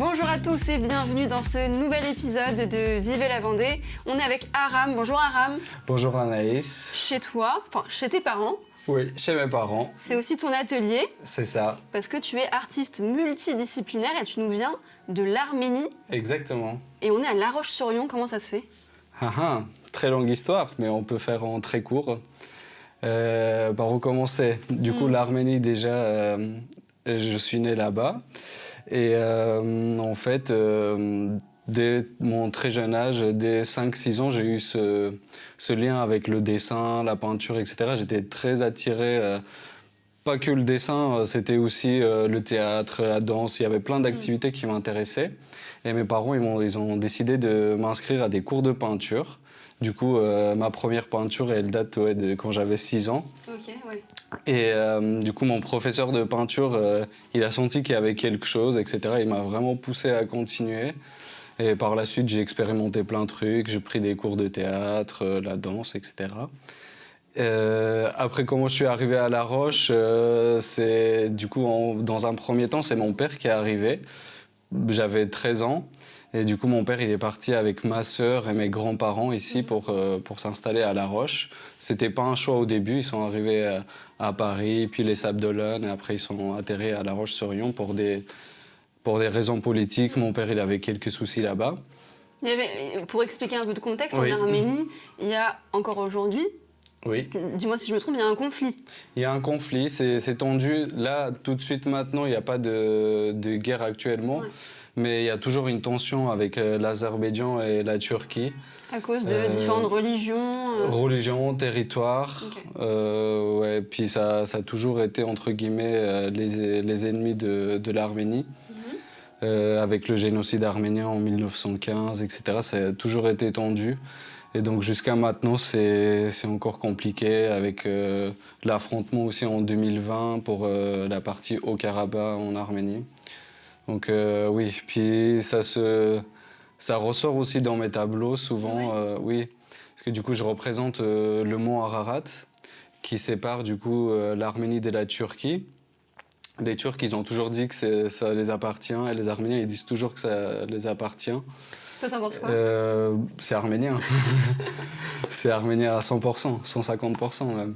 Bonjour à tous et bienvenue dans ce nouvel épisode de Vivez la Vendée. On est avec Aram. Bonjour Aram. Bonjour Anaïs. Chez toi, enfin chez tes parents. Oui, chez mes parents. C'est aussi ton atelier. C'est ça. Parce que tu es artiste multidisciplinaire et tu nous viens de l'Arménie. Exactement. Et on est à La Roche-sur-Yon, comment ça se fait? Très longue histoire, mais on peut faire en très court. Par où commencer? Du coup, l'Arménie, déjà, je suis né là-bas. Et en fait, dès mon très jeune âge, dès 5-6 ans, j'ai eu ce lien avec le dessin, la peinture, etc. J'étais très attiré, pas que le dessin, c'était aussi le théâtre, la danse. Il y avait plein d'activités qui m'intéressaient. Et mes parents, ils ont décidé de m'inscrire à des cours de peinture. Du coup, ma première peinture, elle date de quand j'avais 6 ans. Ok, ouais. Et du coup, mon professeur de peinture, il a senti qu'il y avait quelque chose, etc. Il m'a vraiment poussé à continuer. Et par la suite, j'ai expérimenté plein de trucs. J'ai pris des cours de théâtre, la danse, etc. Après, comment je suis arrivé à La Roche, c'est du coup, dans un premier temps, c'est mon père qui est arrivé. J'avais 13 ans. Et du coup, mon père, il est parti avec ma sœur et mes grands-parents ici pour s'installer à La Roche. C'était pas un choix au début. Ils sont arrivés à Paris, puis les Sables-d'Olonne, et après ils sont atterrés à La Roche-sur-Yon pour des raisons politiques. Mon père, il avait quelques soucis là-bas. Pour expliquer un peu de contexte, Oui. en Arménie, il y a encore aujourd'hui, Oui. dis-moi si je me trompe, il y a un conflit. Il y a un conflit, c'est tendu. Là, tout de suite maintenant, il n'y a pas de guerre actuellement. Ouais. Mais il y a toujours une tension avec l'Azerbaïdjan et la Turquie. À cause de différentes religions Religion, territoire. Okay. Ouais, puis ça a toujours été, entre guillemets, les ennemis de l'Arménie. Avec le génocide arménien en 1915, etc. Ça a toujours été tendu. Et donc jusqu'à maintenant, c'est encore compliqué avec l'affrontement aussi en 2020 pour la partie Haut-Karabakh en Arménie. Donc oui, puis ça ressort aussi dans mes tableaux souvent, oui. Parce que du coup, je représente le mont Ararat qui sépare du coup l'Arménie de la Turquie. Les Turcs, ils ont toujours dit que ça les appartient et les Arméniens, ils disent toujours que ça les appartient. Toi, t'en penses quoi? C'est arménien. C'est arménien à 100%, 150% même.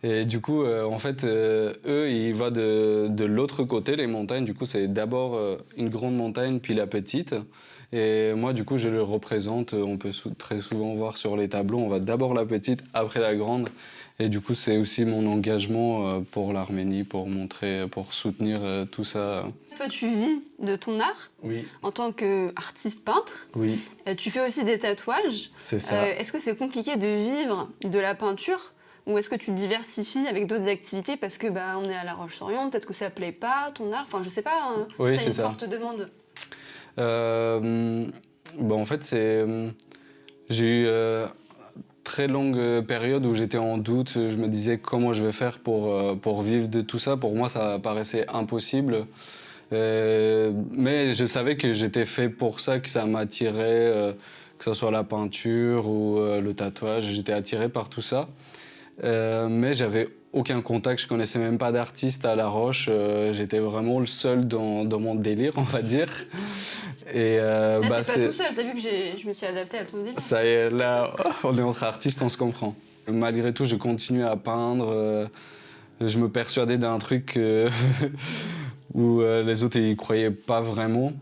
Et du coup, en fait, eux, ils vont de l'autre côté, les montagnes. Du coup, c'est d'abord une grande montagne, puis la petite. Et moi, du coup, je le représente. On peut très souvent voir sur les tableaux, on va d'abord la petite, après la grande. Et du coup, c'est aussi mon engagement pour l'Arménie, pour montrer, pour soutenir tout ça. Toi, tu vis de ton art, oui, en tant qu'artiste peintre. Oui. Tu fais aussi des tatouages. C'est ça. Est-ce que c'est compliqué de vivre de la peinture? Ou est-ce que tu te diversifies avec d'autres activités parce que on est à La Roche-sur-Yon, peut-être que ça plaît pas, ton art, enfin je sais pas, oui, si t'as une ça. forte demande. En fait, j'ai eu très longue période où j'étais en doute. Je me disais comment je vais faire pour vivre de tout ça. Pour moi, ça paraissait impossible. Mais je savais que j'étais fait pour ça, que ça m'attirait, que ce soit la peinture ou le tatouage. J'étais attiré par tout ça. Mais j'avais aucun contact, je connaissais même pas d'artiste à La Roche. J'étais vraiment le seul dans mon délire, on va dire. Et là, t'es pas tout seul, t'as vu que je me suis adaptée à ton délire. Ça y est, là, on est entre artistes, on se comprend. Malgré tout, je continue à peindre. Je me persuadais d'un truc où les autres y croyaient pas vraiment.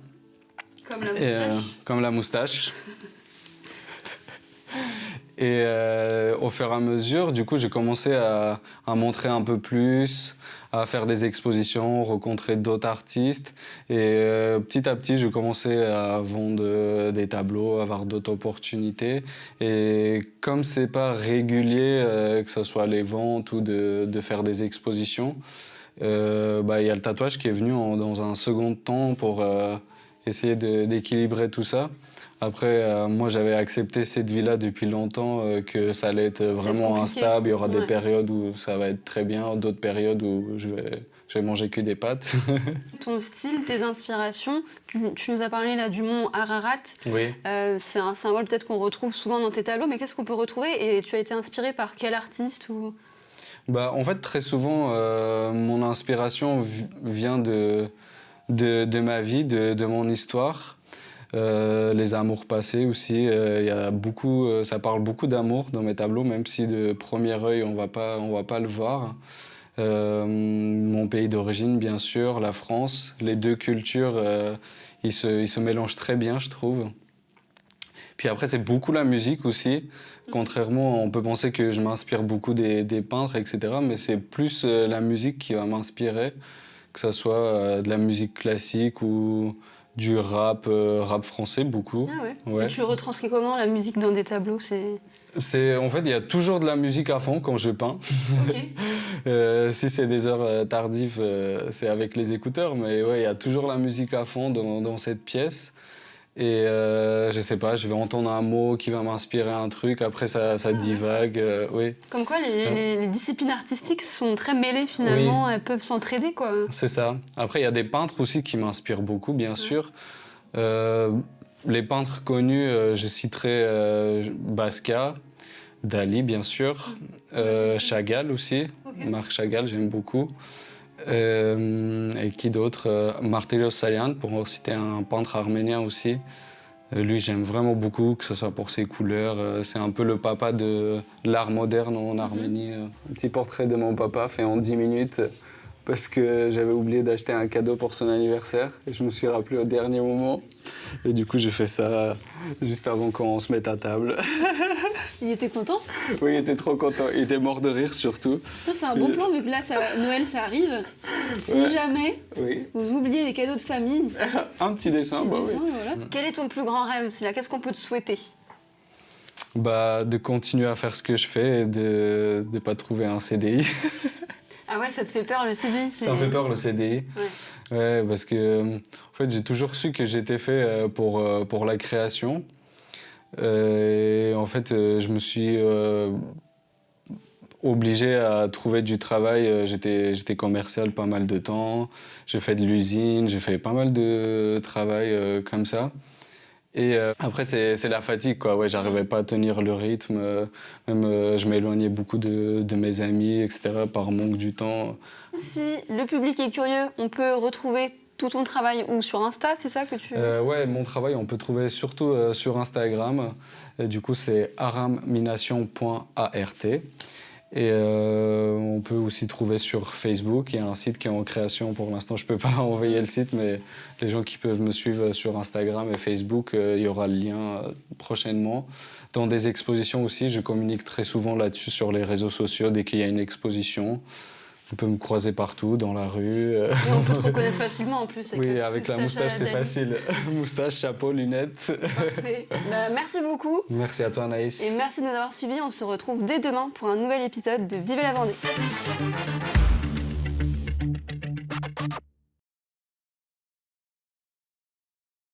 Comme la moustache. Comme la moustache. Et au fur et à mesure, du coup, j'ai commencé à montrer un peu plus, à faire des expositions, rencontrer d'autres artistes. Et petit à petit, j'ai commencé à vendre des tableaux, avoir d'autres opportunités. Et comme c'est pas régulier, que ce soit les ventes ou de faire des expositions, y a le tatouage qui est venu dans un second temps pour essayer d'équilibrer tout ça. Après, moi, j'avais accepté cette vie-là depuis longtemps, que ça allait être vraiment instable. Il y aura des périodes où ça va être très bien, d'autres périodes où je vais manger que des pâtes. Ton style, tes inspirations, tu nous as parlé là du mont Ararat. Oui. C'est un symbole peut-être qu'on retrouve souvent dans tes tableaux, mais qu'est-ce qu'on peut retrouver? Et tu as été inspiré par quel artiste ou... En fait, très souvent, mon inspiration vient de ma vie, de mon histoire. Les amours passés aussi, y a beaucoup, ça parle beaucoup d'amour dans mes tableaux, même si de premier œil on va pas le voir. Mon pays d'origine, bien sûr, la France. Les deux cultures, ils se mélangent très bien, je trouve. Puis après, c'est beaucoup la musique aussi. Contrairement, on peut penser que je m'inspire beaucoup des peintres, etc. Mais c'est plus la musique qui va m'inspirer, que ce soit de la musique classique ou du rap, rap français, beaucoup. Ah ouais. Ouais. Et tu le retranscris comment, la musique dans des tableaux? En fait, il y a toujours de la musique à fond quand je peins. Ok. Si c'est des heures tardives, c'est avec les écouteurs. Mais ouais, il y a toujours la musique à fond dans cette pièce. Et je sais pas, je vais entendre un mot qui va m'inspirer un truc, après ça divague, oui. Comme quoi, les disciplines artistiques sont très mêlées finalement, elles peuvent s'entraider, quoi. C'est ça. Après, il y a des peintres aussi qui m'inspirent beaucoup, bien sûr. Les peintres connus, je citerai Basquiat, Dali, bien sûr, Chagall aussi, Marc Chagall, j'aime beaucoup. Et qui d'autre? Martiros Saryan, pour citer un peintre arménien aussi. Lui, j'aime vraiment beaucoup, que ce soit pour ses couleurs. C'est un peu le papa de l'art moderne en Arménie. Un petit portrait de mon papa fait en 10 minutes parce que j'avais oublié d'acheter un cadeau pour son anniversaire. Et je me suis rappelé au dernier moment. Et du coup, j'ai fait ça juste avant qu'on se mette à table. Il était content? Oui, il était trop content. Il était mort de rire surtout. Ça, c'est un bon plan, vu que là, Noël, ça arrive. Si jamais vous oubliez les cadeaux de famille... Un petit dessin, oui. Voilà. Quel est ton plus grand rêve, Scylla? Qu'est-ce qu'on peut te souhaiter? De continuer à faire ce que je fais et de ne pas trouver un CDI. Ah ouais, ça te fait peur, le CDI? Ça me fait peur, le CDI. Ouais, parce que en fait, j'ai toujours su que j'étais fait pour la création. Et en fait, je me suis obligé à trouver du travail. J'étais commercial pas mal de temps. J'ai fait de l'usine, j'ai fait pas mal de travail comme ça. Et après, c'est la fatigue, quoi. Ouais, j'arrivais pas à tenir le rythme. Même, je m'éloignais beaucoup de mes amis, etc., par manque du temps. Si le public est curieux, on peut retrouver tout ton travail ou sur Insta, c'est ça que tu... Ouais, mon travail, on peut trouver surtout sur Instagram. Et du coup, c'est arammination.art. Et on peut aussi trouver sur Facebook. Il y a un site qui est en création. Pour l'instant, je ne peux pas envoyer le site, mais les gens qui peuvent me suivre sur Instagram et Facebook, il y aura le lien prochainement. Dans des expositions aussi, je communique très souvent là-dessus sur les réseaux sociaux dès qu'il y a une exposition. On peut me croiser partout, dans la rue. Et on peut te reconnaître facilement en plus. Oui, avec la moustache, c'est facile. Moustache, chapeau, lunettes. Parfait. Merci beaucoup. Merci à toi, Anaïs. Et merci de nous avoir suivis. On se retrouve dès demain pour un nouvel épisode de Vive la Vendée.